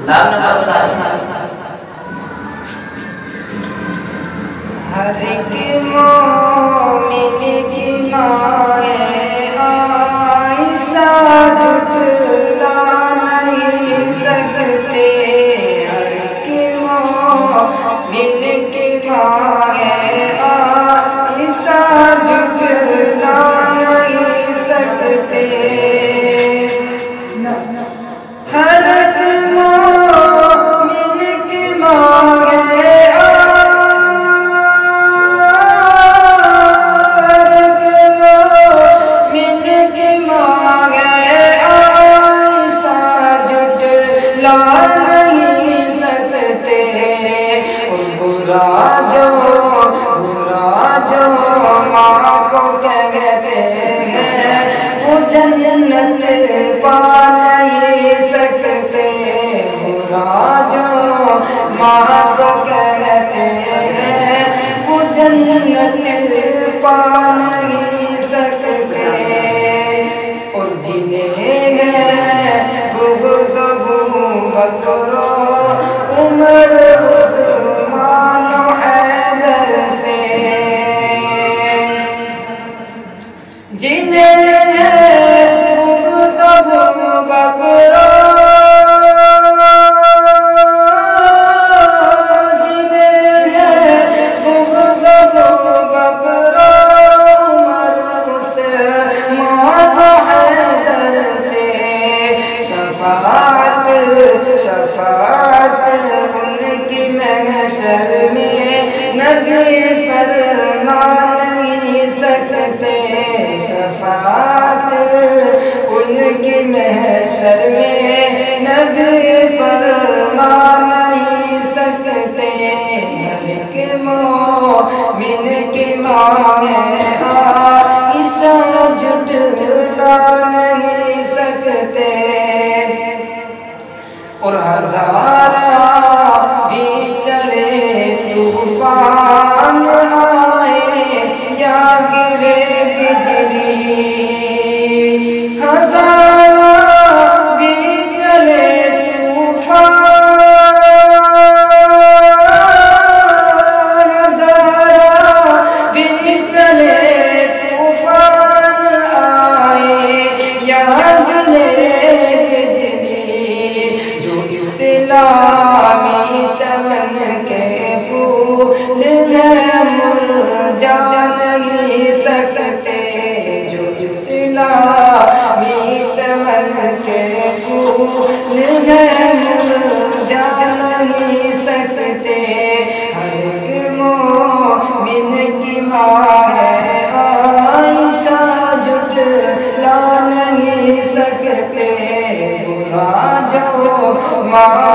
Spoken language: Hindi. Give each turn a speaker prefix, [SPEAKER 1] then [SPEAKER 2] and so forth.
[SPEAKER 1] लाभ नंबर 7
[SPEAKER 2] हर एक मोमिन की माँ है आयशा, झुठला नहीं सकते। हर एक मोमिन की माँ है आयशा, झुठला नहीं सकते। हर एक मोमिन की माँ है जन्नत पा नहीं सकते। बुरा जो माँ को कहते हैं वो जन्नत पा नहीं सकते। और जिन्हें है बुग़्ज़ बकरो उमर उस्मान हैदर से, जिन्हें शफ़ाअत उनकी महशर में नबी फरमा नहीं सकते। शफ़ाअत उनकी महशर में नबी फरमा नहीं सकते। हर एक मोमिन की माँ है आयशा, झुठला नहीं सकते। और हज़ारा भी चले तूफान आए या गिरे बिजली, हज़ारा भी चले तूफान, हज़ारा भी चले तूफान आए या गिरे इस्लामी चमन के फूल मुरझा नहीं सकते। जो इस्लामी चमन के फूल मुरझा नहीं सकते। हर एक मोमिन की माँ है आयशा, झुठला नहीं सकते। बुरा जो माँ